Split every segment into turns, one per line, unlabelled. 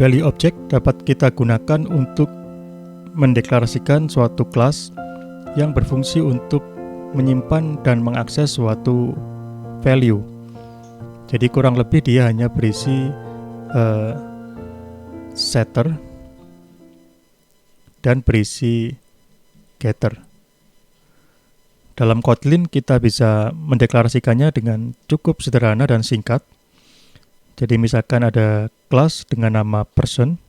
Value object dapat kita gunakan untuk mendeklarasikan suatu kelas yang berfungsi untuk menyimpan dan mengakses suatu value. Jadi kurang lebih dia hanya berisi setter dan berisi getter. Dalam Kotlin kita bisa mendeklarasikannya dengan cukup sederhana dan singkat. Jadi misalkan ada kelas dengan nama person,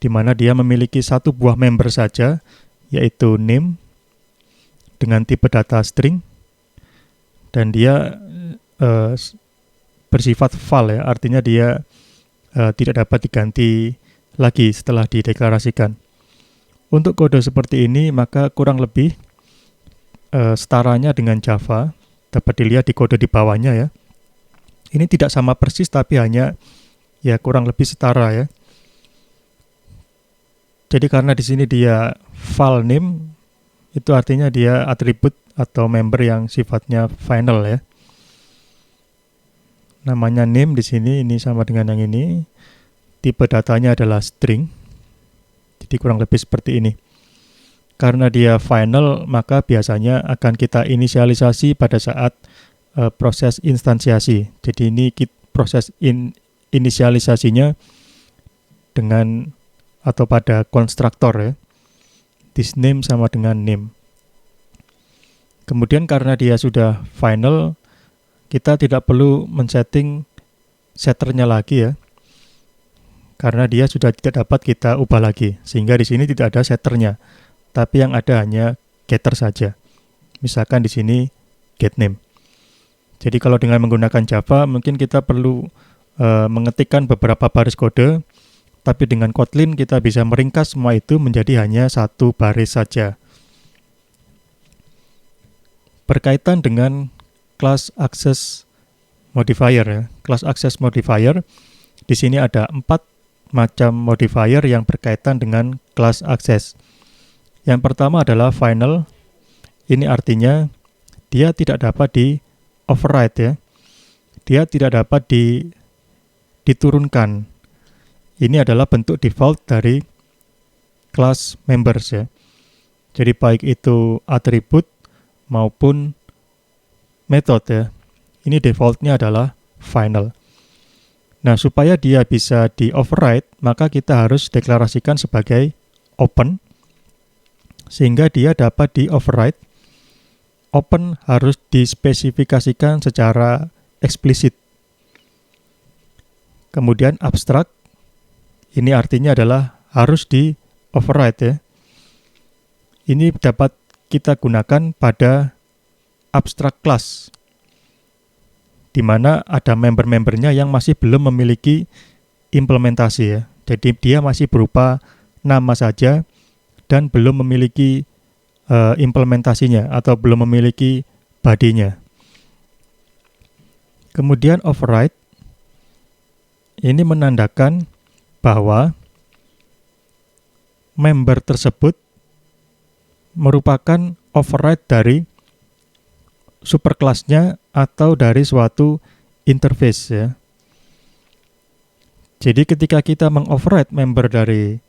di mana dia memiliki satu buah member saja, yaitu name, dengan tipe data string, dan dia bersifat val, ya, artinya dia tidak dapat diganti lagi setelah dideklarasikan. Untuk kode seperti ini maka kurang lebih setaranya dengan Java, dapat dilihat di kode di bawahnya ya. Ini tidak sama persis tapi hanya ya kurang lebih setara ya. Jadi karena di sini dia file name, itu artinya dia atribut atau member yang sifatnya final ya. Namanya name di sini ini sama dengan yang ini. Tipe datanya adalah string. Jadi kurang lebih seperti ini. Karena dia final, maka biasanya akan kita inisialisasi pada saat proses instansiasi. Jadi ini proses inisialisasinya dengan atau pada konstruktor ya. This name sama dengan name. Kemudian karena dia sudah final, kita tidak perlu men-setting setternya lagi ya. Karena dia sudah tidak dapat kita ubah lagi. Sehingga di sini tidak ada setternya. Tapi yang ada hanya getter saja. Misalkan di sini getName. Jadi kalau dengan menggunakan Java, mungkin kita perlu mengetikkan beberapa baris kode, tapi dengan Kotlin kita bisa meringkas semua itu menjadi hanya satu baris saja. Berkaitan dengan class access modifier ya. Class access modifier, di sini ada 4 macam modifier yang berkaitan dengan class access. Yang pertama adalah final. Ini artinya dia tidak dapat di-override ya. Dia tidak dapat diturunkan. Ini adalah bentuk default dari class members ya. Jadi baik itu atribut maupun metode ya. Ini defaultnya adalah final. Nah, supaya dia bisa di-override, maka kita harus deklarasikan sebagai open, sehingga dia dapat di-override. Open harus dispesifikasikan secara eksplisit. Kemudian abstrak, ini artinya adalah harus di-override ya. Ini dapat kita gunakan pada abstrak class, di mana ada member-membernya yang masih belum memiliki implementasi ya. Jadi dia masih berupa nama saja dan belum memiliki implementasinya atau belum memiliki body-nya. Kemudian override, ini menandakan bahwa member tersebut merupakan override dari superclass-nya atau dari suatu interface ya. Jadi ketika kita mengoverride member dari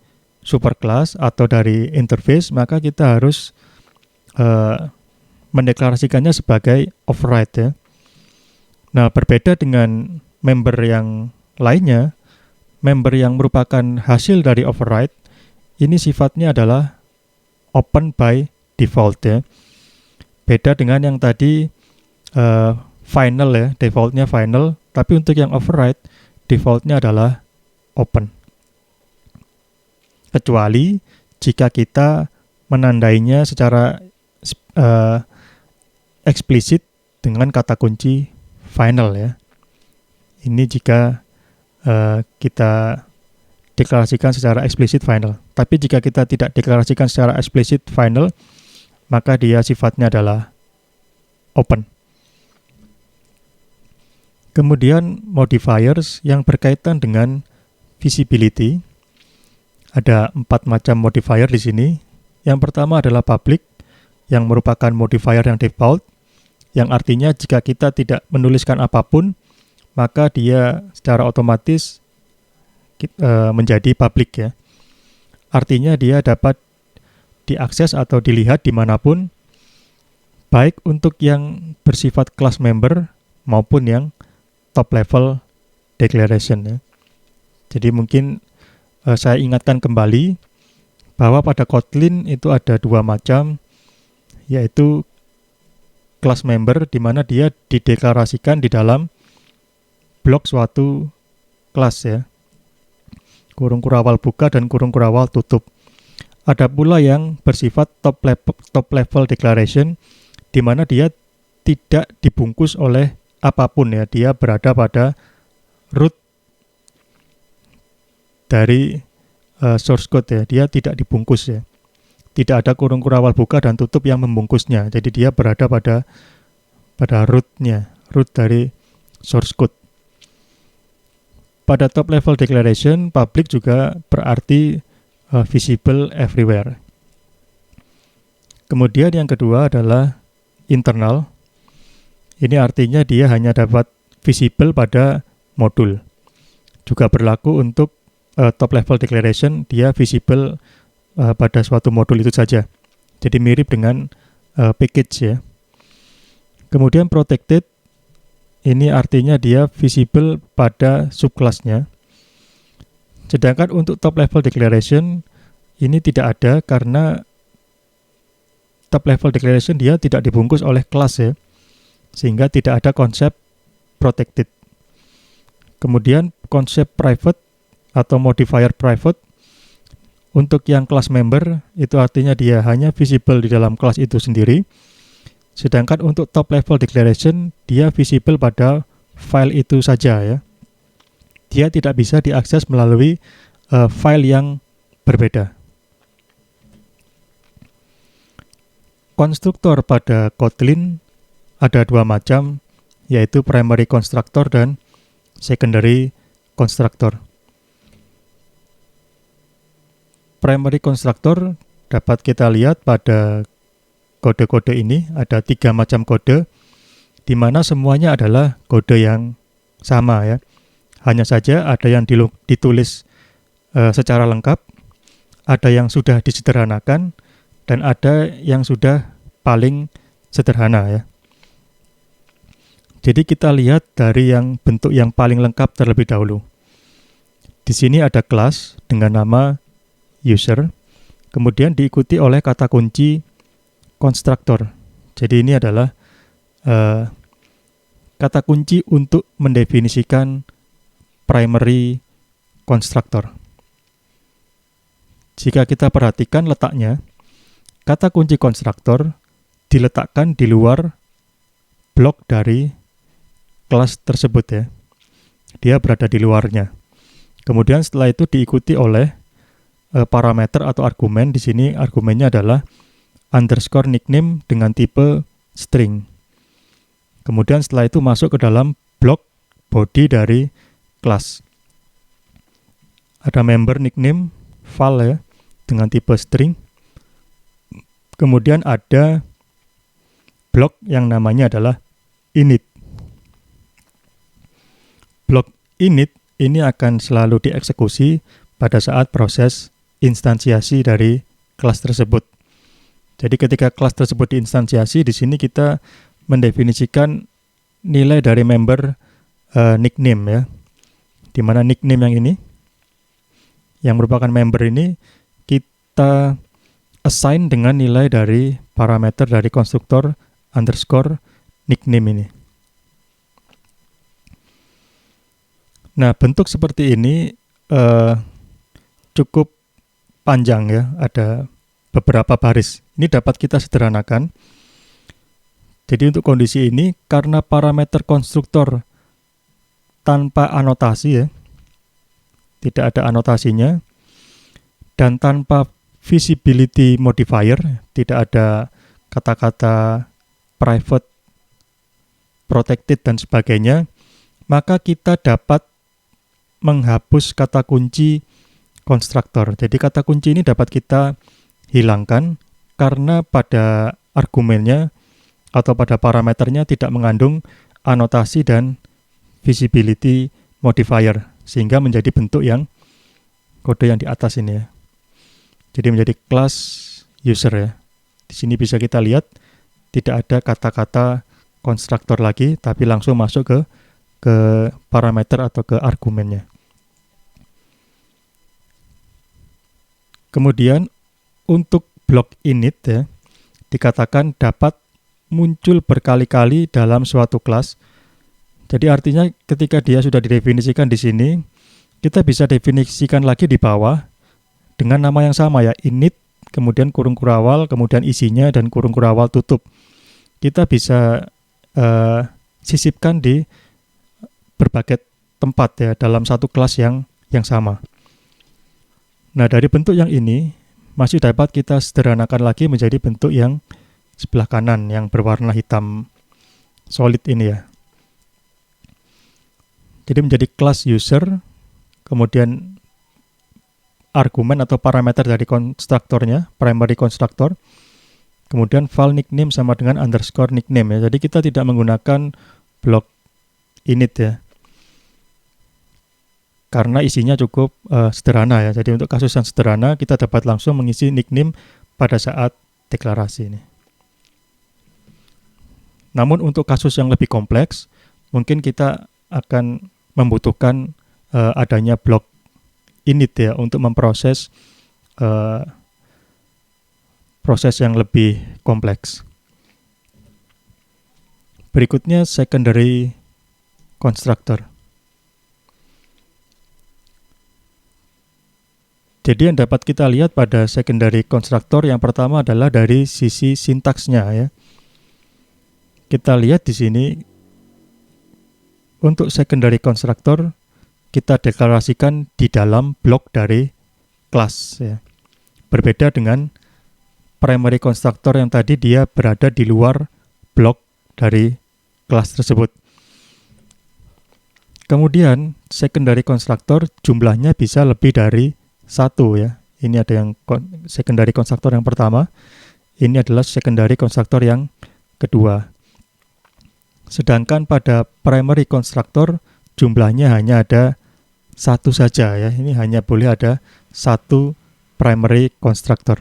superclass atau dari interface, maka kita harus mendeklarasikannya sebagai override ya. Nah, berbeda dengan member yang lainnya, member yang merupakan hasil dari override, ini sifatnya adalah open by default ya. Beda dengan yang tadi final ya, defaultnya final, tapi untuk yang override, defaultnya adalah open. Kecuali jika kita menandainya secara eksplisit dengan kata kunci final ya. Ini jika kita deklarasikan secara eksplisit final. Tapi jika kita tidak deklarasikan secara eksplisit final, maka dia sifatnya adalah open. Kemudian modifiers yang berkaitan dengan visibility. Ada 4 macam modifier di sini. Yang pertama adalah public, yang merupakan modifier yang default, yang artinya jika kita tidak menuliskan apapun, maka dia secara otomatis menjadi public ya. Artinya dia dapat diakses atau dilihat dimanapun, baik untuk yang bersifat class member maupun yang top level declaration ya. Jadi mungkin saya ingatkan kembali bahwa pada Kotlin itu ada dua macam, yaitu class member di mana dia dideklarasikan di dalam blok suatu kelas ya. Kurung kurawal buka dan kurung kurawal tutup. Ada pula yang bersifat top level declaration di mana dia tidak dibungkus oleh apapun ya. Dia berada pada root dari source code ya. Dia tidak dibungkus ya. Tidak ada kurung kurawal buka dan tutup yang membungkusnya. Jadi dia berada pada rootnya, root dari source code. Pada top level declaration, public juga berarti visible everywhere. Kemudian yang kedua adalah internal. Ini artinya dia hanya dapat visible pada modul. Juga berlaku untuk top level declaration, dia visible pada suatu modul itu saja. Jadi mirip dengan package ya. Kemudian protected, ini artinya dia visible pada subclassnya. Sedangkan untuk top level declaration ini tidak ada karena top level declaration dia tidak dibungkus oleh kelas ya. Sehingga tidak ada konsep protected. Kemudian konsep private atau modifier private untuk yang class member itu artinya dia hanya visible di dalam kelas itu sendiri. Sedangkan untuk top level declaration, dia visible pada file itu saja ya. Dia tidak bisa diakses melalui file yang berbeda. Konstruktor pada Kotlin ada dua macam, yaitu primary constructor dan secondary constructor. Primary constructor dapat kita lihat pada kode-kode ini, ada 3 macam kode, di mana semuanya adalah kode yang sama ya. Hanya saja ada yang ditulis secara lengkap, ada yang sudah disederhanakan, dan ada yang sudah paling sederhana ya. Jadi kita lihat dari yang bentuk yang paling lengkap terlebih dahulu. Di sini ada kelas dengan nama user, kemudian diikuti oleh kata kunci konstruktor. Jadi ini adalah kata kunci untuk mendefinisikan primary constructor. Jika kita perhatikan letaknya, kata kunci konstruktor diletakkan di luar blok dari kelas tersebut ya. Dia berada di luarnya. Kemudian setelah itu diikuti oleh parameter atau argumen. Di sini argumennya adalah underscore nickname dengan tipe string. Kemudian setelah itu masuk ke dalam blok body dari kelas. Ada member nickname val ya dengan tipe string. Kemudian ada blok yang namanya adalah init. Blok init ini akan selalu dieksekusi pada saat proses instansiasi dari kelas tersebut. Jadi ketika kelas tersebut diinstansiasi, di sini kita mendefinisikan nilai dari member nickname ya. Di mana nickname yang ini, yang merupakan member ini, kita assign dengan nilai dari parameter dari konstruktor underscore nickname ini. Nah, bentuk seperti ini cukup panjang ya, ada beberapa baris. Ini dapat kita sederhanakan. Jadi untuk kondisi ini, karena parameter konstruktor tanpa anotasi ya, tidak ada anotasinya, dan tanpa visibility modifier, tidak ada kata-kata private, protected, dan sebagainya, maka kita dapat menghapus kata kunci konstruktor. Jadi kata kunci ini dapat kita hilangkan karena pada argumennya atau pada parameternya tidak mengandung anotasi dan visibility modifier, sehingga menjadi bentuk yang kode yang di atas ini ya. Jadi menjadi kelas user ya. Di sini bisa kita lihat tidak ada kata-kata konstruktor lagi, tapi langsung masuk ke parameter atau ke argumennya. Kemudian untuk blok init ya, dikatakan dapat muncul berkali-kali dalam suatu kelas. Jadi artinya ketika dia sudah didefinisikan di sini, kita bisa definisikan lagi di bawah dengan nama yang sama ya, init, kemudian kurung kurawal, kemudian isinya, dan kurung kurawal tutup. Kita bisa sisipkan di berbagai tempat ya dalam satu kelas yang sama. Nah, dari bentuk yang ini masih dapat kita sederhanakan lagi menjadi bentuk yang sebelah kanan yang berwarna hitam solid ini ya. Jadi menjadi kelas user, kemudian argumen atau parameter dari konstruktornya, primary constructor, kemudian file nickname sama dengan underscore nickname ya. Jadi kita tidak menggunakan blok init ya, karena isinya cukup sederhana ya. Jadi untuk kasus yang sederhana kita dapat langsung mengisi nickname pada saat deklarasi ini. Namun untuk kasus yang lebih kompleks, mungkin kita akan membutuhkan adanya blok init ya untuk memproses proses yang lebih kompleks. Berikutnya secondary constructor. Jadi yang dapat kita lihat pada secondary constructor yang pertama adalah dari sisi sintaksnya ya. Kita lihat di sini untuk secondary constructor kita deklarasikan di dalam blok dari kelas ya. Berbeda dengan primary constructor yang tadi dia berada di luar blok dari kelas tersebut. Kemudian secondary constructor jumlahnya bisa lebih dari satu ya. Ini ada yang secondary constructor yang pertama, ini adalah secondary constructor yang kedua. Sedangkan pada primary constructor jumlahnya hanya ada satu saja ya. Ini hanya boleh ada satu primary constructor.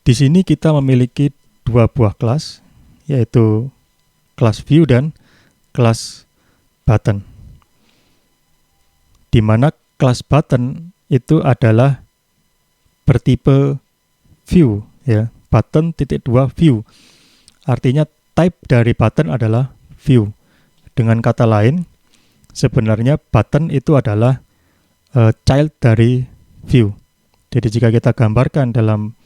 Di sini kita memiliki dua buah kelas, yaitu kelas view dan kelas button. Di mana kelas button itu adalah bertipe view ya, button.2 view. Artinya type dari button adalah view. Dengan kata lain, sebenarnya button itu adalah child dari view. Jadi jika kita gambarkan dalam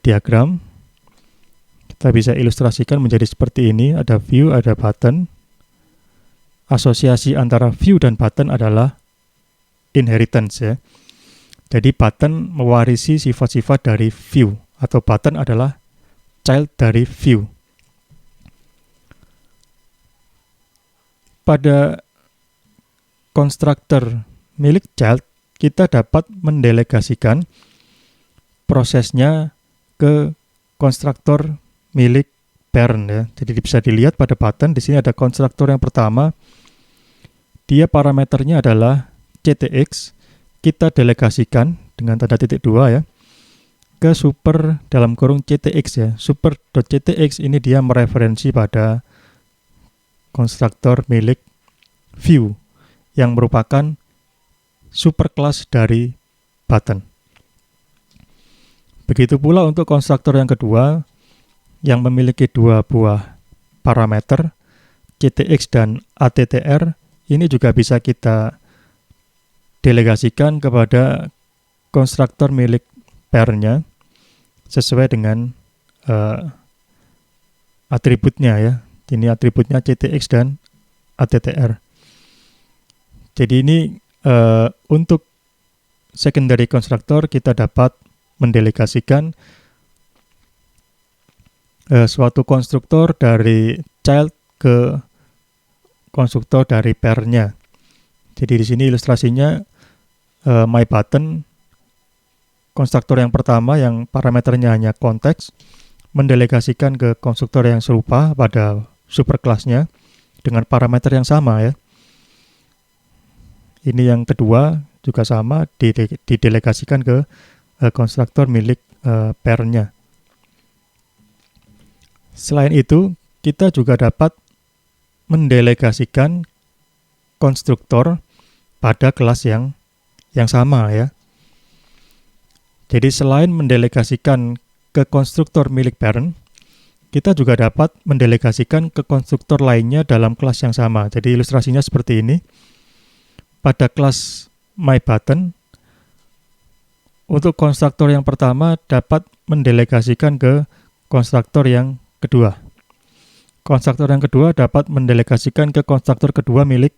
diagram, kita bisa ilustrasikan menjadi seperti ini. Ada view, ada button. Asosiasi antara view dan button adalah inheritance ya. Jadi button mewarisi sifat-sifat dari view, atau button adalah child dari view. Pada konstruktor milik child, kita dapat mendelegasikan prosesnya ke konstruktor milik parent ya. Jadi bisa dilihat pada button di sini ada konstruktor yang pertama. Dia parameternya adalah ctx. Kita delegasikan dengan tanda titik 2 ya ke super dalam kurung ctx ya. Super.ctx ini dia mereferensi pada konstruktor milik view yang merupakan superclass dari button. Begitu pula untuk konstruktor yang kedua yang memiliki dua buah parameter ctx dan attr, ini juga bisa kita delegasikan kepada konstruktor milik parent-nya sesuai dengan atributnya ya. Ini atributnya ctx dan attr. Jadi ini untuk secondary constructor kita dapat mendelegasikan suatu konstruktor dari child ke konstruktor dari parent-nya. Jadi di sini ilustrasinya my button, konstruktor yang pertama yang parameternya hanya konteks, mendelegasikan ke konstruktor yang serupa pada superclass-nya, dengan parameter yang sama ya. Ini yang kedua juga sama, didelegasikan ke konstruktor milik parent-nya. Selain itu, kita juga dapat mendelegasikan konstruktor pada kelas yang sama ya. Jadi selain mendelegasikan ke konstruktor milik parent, kita juga dapat mendelegasikan ke konstruktor lainnya dalam kelas yang sama. Jadi ilustrasinya seperti ini. Pada kelas myButton, untuk konstruktor yang pertama dapat mendelegasikan ke konstruktor yang kedua. Konstruktor yang kedua dapat mendelegasikan ke konstruktor kedua milik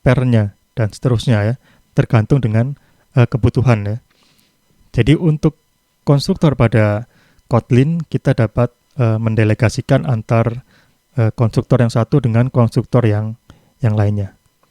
parent-nya, dan seterusnya ya, tergantung dengan kebutuhan ya. Jadi untuk konstruktor pada Kotlin, kita dapat mendelegasikan antar konstruktor yang satu dengan konstruktor yang lainnya.